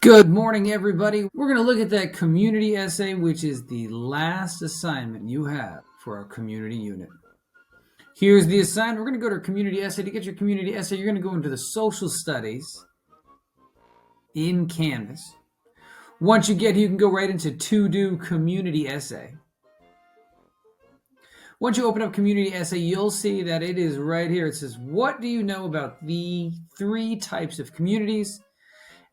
Good morning, everybody. We're going to look at that community essay, which is the last assignment you have for our community unit. Here's the assignment. We're going to go to our community essay. To get your community essay, you're going to go into the social studies in Canvas. Once you get here, you can go right into to-do community essay. Once you open up community essay, you'll see that it is right here. It says, what do you know about the 3 types of communities?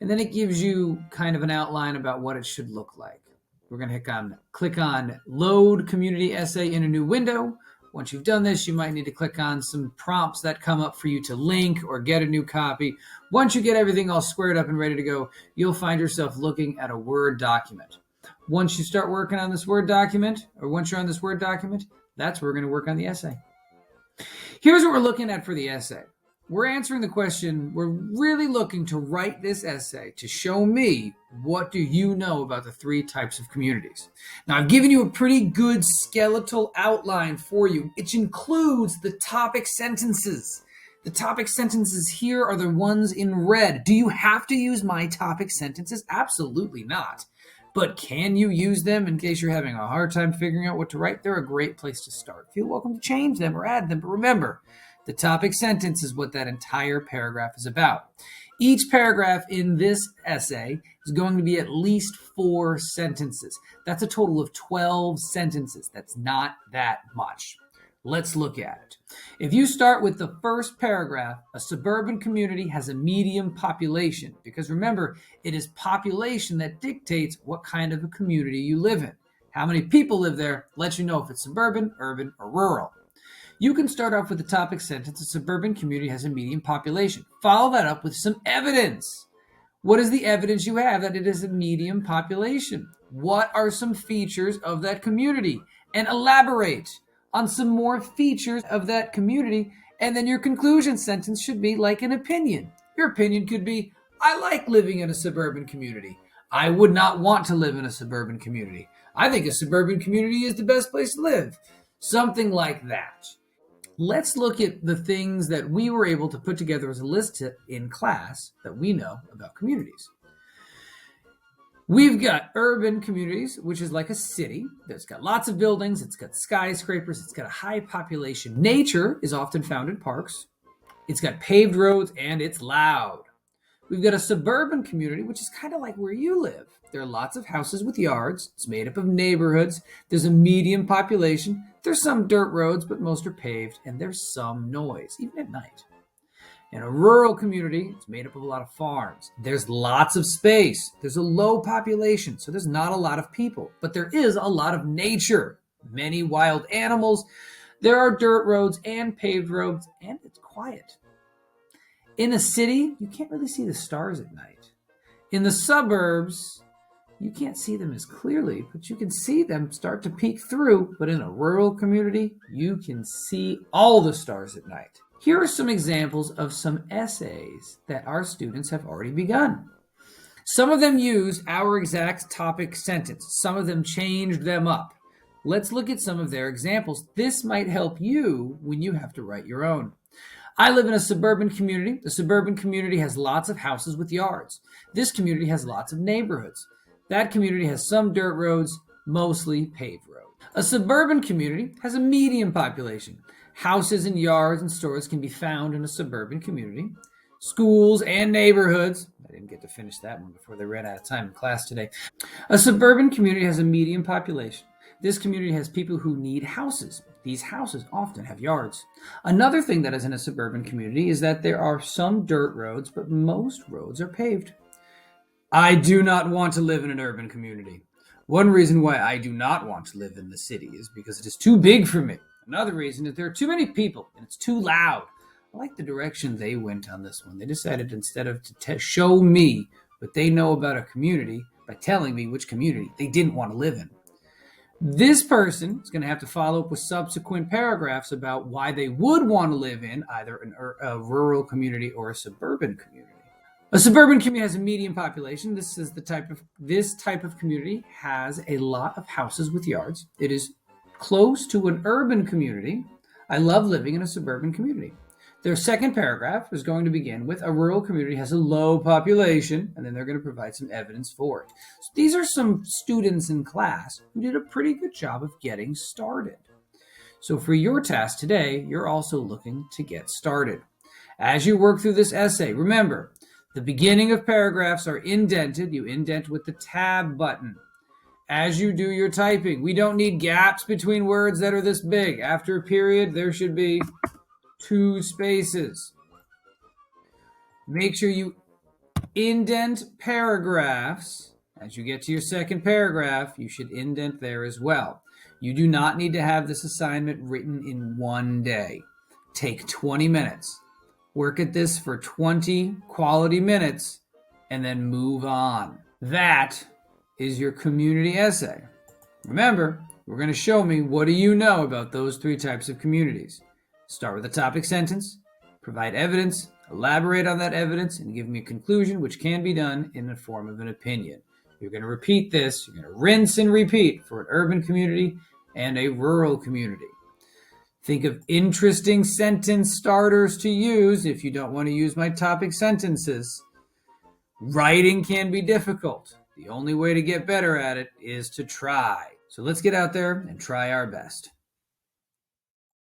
And then it gives you kind of an outline about what it should look like. We're going to click on Load Community Essay in a new window. Once you've done this, you might need to click on some prompts that come up for you to link or get a new copy. Once you get everything all squared up and ready to go, you'll find yourself looking at a Word document. Once you start working on this Word document, or once you're on this Word document, that's where we're going to work on the essay. Here's what we're looking at for the essay. We're answering the question, we're really looking to write this essay to show me what do you know about the 3 types of communities. Now, I've given you a pretty good skeletal outline for you, which includes the topic sentences. The topic sentences here are the ones in red. Do you have to use my topic sentences? Absolutely not. But can you use them in case you're having a hard time figuring out what to write? They're a great place to start. Feel welcome to change them or add them, but remember, the topic sentence is what that entire paragraph is about. Each paragraph in this essay is going to be at least 4 sentences. That's a total of 12 sentences. That's not that much. Let's look at it. If you start with the first paragraph, a suburban community has a medium population, because remember, it is population that dictates what kind of a community you live in. How many people live there lets you know if it's suburban, urban, or rural. You can start off with the topic sentence, a suburban community has a medium population. Follow that up with some evidence. What is the evidence you have that it is a medium population? What are some features of that community? And elaborate on some more features of that community. And then your conclusion sentence should be like an opinion. Your opinion could be, I like living in a suburban community. I would not want to live in a suburban community. I think a suburban community is the best place to live. Something like that. Let's look at the things that we were able to put together as a list in class that we know about communities. We've got urban communities, which is like a city that's got lots of buildings, it's got skyscrapers, it's got a high population. Nature is often found in parks. It's got paved roads and it's loud. We've got a suburban community, which is kind of like where you live. There are lots of houses with yards. It's made up of neighborhoods. There's a medium population. There's some dirt roads, but most are paved, and there's some noise, even at night. In a rural community, it's made up of a lot of farms. There's lots of space. There's a low population, so there's not a lot of people, but there is a lot of nature. Many wild animals. There are dirt roads and paved roads, and it's quiet. In a city, you can't really see the stars at night. In the suburbs, you can't see them as clearly, but you can see them start to peek through. But in a rural community, you can see all the stars at night. Here are some examples of some essays that our students have already begun. Some of them use our exact topic sentence. Some of them changed them up. Let's look at some of their examples. This might help you when you have to write your own. I live in a suburban community. The suburban community has lots of houses with yards. This community has lots of neighborhoods. That community has some dirt roads, mostly paved roads. A suburban community has a medium population. Houses and yards and stores can be found in a suburban community. Schools and neighborhoods. I didn't get to finish that one before they ran out of time in class today. A suburban community has a medium population. This community has people who need houses. These houses often have yards. Another thing that is in a suburban community is that there are some dirt roads, but most roads are paved. I do not want to live in an urban community. One reason why I do not want to live in the city is because it is too big for me. Another reason is there are too many people and it's too loud. I like the direction they went on this one. They decided instead of to show me what they know about a community by telling me which community they didn't want to live in. This person is going to have to follow up with subsequent paragraphs about why they would want to live in either a rural community or a suburban community. A suburban community has a medium population. This type of community has a lot of houses with yards. It is close to an urban community. I love living in a suburban community. Their second paragraph is going to begin with a rural community has a low population, and then they're going to provide some evidence for it. So these are some students in class who did a pretty good job of getting started. So for your task today, you're also looking to get started. As you work through this essay, remember, the beginning of paragraphs are indented. You indent with the tab button. As you do your typing, we don't need gaps between words that are this big. After a period, there should be 2 spaces. Make sure you indent paragraphs. As you get to your second paragraph, you should indent there as well. You do not need to have this assignment written in one day. Take 20 minutes. Work at this for 20 quality minutes and then move on. That is your community essay. Remember, we're going to show me what do you know about those 3 types of communities. Start with a topic sentence, provide evidence, elaborate on that evidence, and give me a conclusion, which can be done in the form of an opinion. You're going to repeat this. You're going to rinse and repeat for an urban community and a rural community. Think of interesting sentence starters to use if you don't want to use my topic sentences. Writing can be difficult. The only way to get better at it is to try. So let's get out there and try our best.